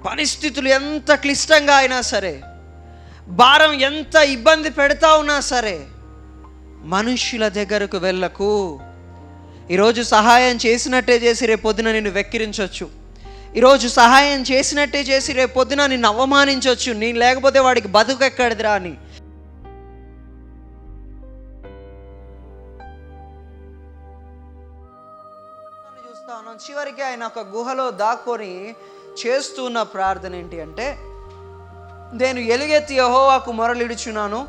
పరిస్థితులు ఎంత క్లిష్టంగా అయినా సరే, భారం ఎంత ఇబ్బంది పెడతా ఉన్నా సరే, మనుష్యుల దగ్గరకు వెళ్ళకు. ఈరోజు సహాయం చేసినట్టే చేసి రేపొద్దున నిన్ను వెక్కిరించవచ్చు. ఈరోజు సహాయం చేసినట్టే చేసి రేపొద్దున నిన్ను అవమానించవచ్చు. నేను లేకపోతే వాడికి బతుకెక్కడిదిరా అని. చూస్తా ఉన్నాం. చివరికి ఆయన ఒక గుహలో దాక్కొని చేస్తున్న ప్రార్థన ఏంటి అంటే, నేను ఎలుగెత్తి యెహోవాకు మొరలిడుచున్నాను,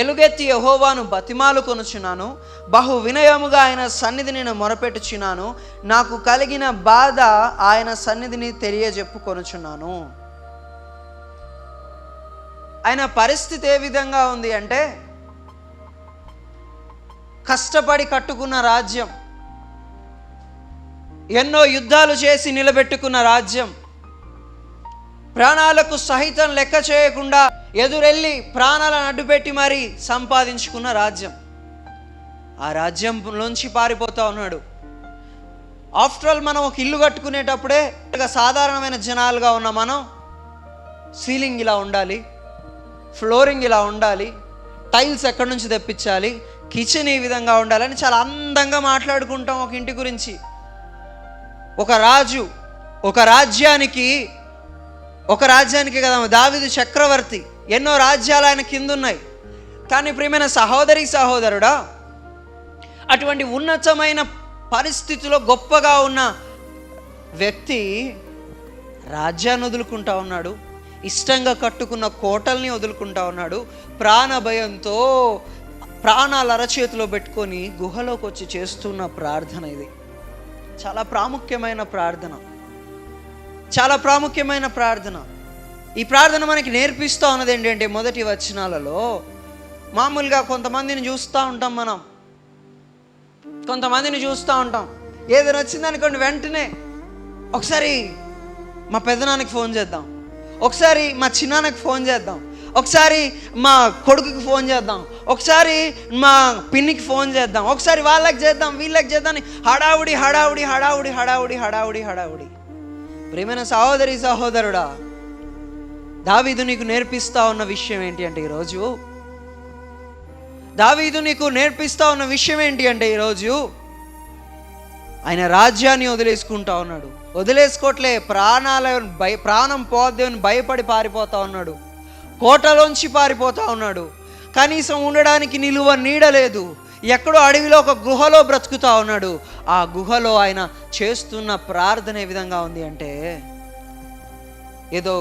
ఎలుగెత్తి యెహోవాను బతిమాలు కొనుచున్నాను, బహు వినయముగా ఆయన సన్నిధి నేను మొరపెట్టుచున్నాను, నాకు కలిగిన బాధ ఆయన సన్నిధిని తెలియజెప్పుకొనుచున్నాను. ఆయన పరిస్థితి ఏ విధంగా ఉంది అంటే, కష్టపడి కట్టుకున్న రాజ్యం, ఎన్నో యుద్ధాలు చేసి నిలబెట్టుకున్న రాజ్యం, ప్రాణాలకు సహితం లెక్క చేయకుండా ఎదురెళ్ళి ప్రాణాలను అడ్డుపెట్టి మరీ సంపాదించుకున్న రాజ్యం. ఆ రాజ్యంలోంచి పారిపోతా ఉన్నాడు. ఆఫ్టర్ ఆల్ మనం ఒక ఇల్లు కట్టుకునేటప్పుడే సాధారణమైన జనాలుగా ఉన్న మనం సీలింగ్ ఇలా ఉండాలి, ఫ్లోరింగ్ ఇలా ఉండాలి, టైల్స్ ఎక్కడి నుంచి తెప్పించాలి, కిచెన్ ఈ విధంగా ఉండాలని చాలా అందంగా మాట్లాడుకుంటాం ఒక ఇంటి గురించి. ఒక రాజు ఒక రాజ్యానికి కదా దావీదు చక్రవర్తి, ఎన్నో రాజ్యాలు ఆయన కింద ఉన్నాయి. కానీ ప్రియమైన సహోదరుడా, అటువంటి ఉన్నతమైన పరిస్థితిలో గొప్పగా ఉన్న వ్యక్తి రాజ్యాన్ని వదులుకుంటా ఉన్నాడు, ఇష్టంగా కట్టుకున్న కోటల్ని వదులుకుంటా ఉన్నాడు, ప్రాణ భయంతో ప్రాణాలు అరచేతిలో పెట్టుకొని గుహలోకి వచ్చి చేస్తున్న ప్రార్థన. ఇది చాలా ప్రాముఖ్యమైన ప్రార్థన. ఈ ప్రార్థన మనకి నేర్పిస్తూ ఉన్నది ఏంటంటే, మొదటి వచనాలలో మామూలుగా కొంతమందిని చూస్తూ ఉంటాం. ఏదైనా వచ్చిందనుకోండి, వెంటనే ఒకసారి మా పెద్దనాన్నకి ఫోన్ చేద్దాం, ఒకసారి మా చిన్నాన్నకి ఫోన్ చేద్దాం, ఒకసారి మా కొడుకుకి ఫోన్ చేద్దాం, ఒకసారి మా పిన్నికి ఫోన్ చేద్దాం, ఒకసారి వాళ్ళకి చేద్దాం, వీళ్ళకి చేద్దాం. హడావుడి. ప్రియమైన సహోదరుడా, దావీదు నీకు నేర్పిస్తా ఉన్న విషయం ఏంటి అంటే, ఈరోజు ఆయన రాజ్యాన్ని వదిలేసుకోవట్లే, ప్రాణం పోద్దేమని భయపడి పారిపోతా ఉన్నాడు, కోటలోంచి పారిపోతా ఉన్నాడు. కనీసం ఉండడానికి నిలువ నీడలేదు, ఎక్కడో అడవిలో ఒక గుహలో బ్రతుకుతా ఉన్నాడు. ఆ గుహలో ఆయన చేస్తున్న ప్రార్థన ఏ విధంగా ఉంది అంటే, ఏదో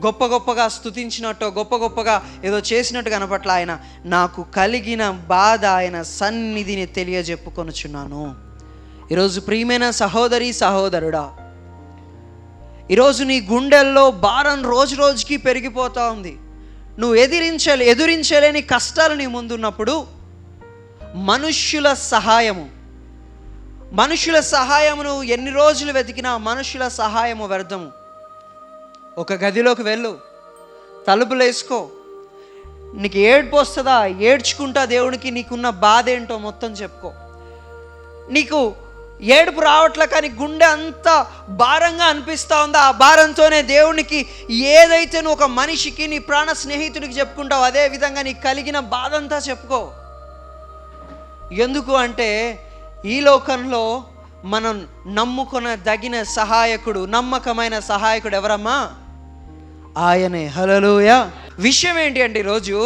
గొప్పగా స్తుతించినట్టు, గొప్పగా ఏదో చేసినట్టు కనపట్ల. ఆయన నాకు కలిగిన బాధ ఆయన సన్నిధిని తెలియజెప్పుకొనుచున్నాను. ఈరోజు ప్రియమైన సహోదరుడా, ఈరోజు నీ గుండెల్లో భారం రోజుకి పెరిగిపోతూ ఉంది. నువ్వు ఎదురించలేని కష్టాలు నీ ముందున్నప్పుడు మనుష్యుల సహాయమును ఎన్ని రోజులు వెతికినా మనుష్యుల సహాయము వ్యర్థము. ఒక గదిలోకి వెళ్ళు, తలుపులు వేసుకో, నీకు ఏడుపు వస్తుందా, ఏడ్చుకుంటా దేవునికి నీకున్న బాధ ఏంటో మొత్తం చెప్పుకో. నీకు ఏడుపు రావట్లే, కానీ గుండె అంత భారంగా అనిపిస్తూ ఉందా, ఆ భారంతోనే దేవునికి ఏదైతే నువ్వు ఒక మనిషికి, నీ ప్రాణ స్నేహితుడికి చెప్పుకుంటావు, అదే విధంగా నీకు కలిగిన బాధ అంతా చెప్పుకో. ఎందుకు అంటే, ఈ లోకంలో మనం నమ్ముకొనదగిన సహాయకుడు, నమ్మకమైన సహాయకుడు ఎవరమ్మా? ఆయనే. హల్లెలూయా. విషయం ఏంటి అంటే, ఈరోజు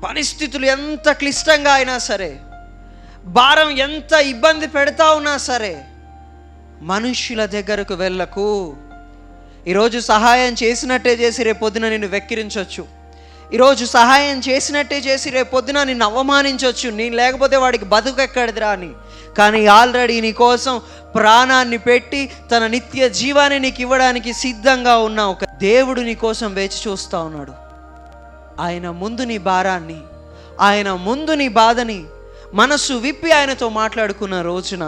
పరిస్థితులు ఎంత క్లిష్టంగా అయినా సరే, భారం ఎంత ఇబ్బంది పెడతా ఉన్నా సరే, మనుష్యుల దగ్గరకు వెళ్ళకు. ఈరోజు సహాయం చేసినట్టే చేసి రేపొద్దున నిన్ను వెక్కిరించవచ్చు. ఈరోజు సహాయం చేసినట్టే చేసి రేపొద్దున నిన్ను అవమానించవచ్చు. నేను లేకపోతే వాడికి బతుకెక్కడిదిరా అని. కానీ ఆల్రెడీ నీ కోసం ప్రాణాన్ని పెట్టి తన నిత్య జీవాన్ని నీకు ఇవ్వడానికి సిద్ధంగా ఉన్న ఒక దేవుడు నీ కోసం వేచి చూస్తూ ఉన్నాడు. ఆయన ముందు నీ భారాన్ని, ఆయన ముందు నీ బాధని మనసు విప్పి ఆయనతో మాట్లాడుకున్న రోజున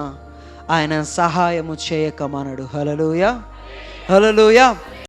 ఆయన సహాయము చేయకమనడు. హల్లెలూయా.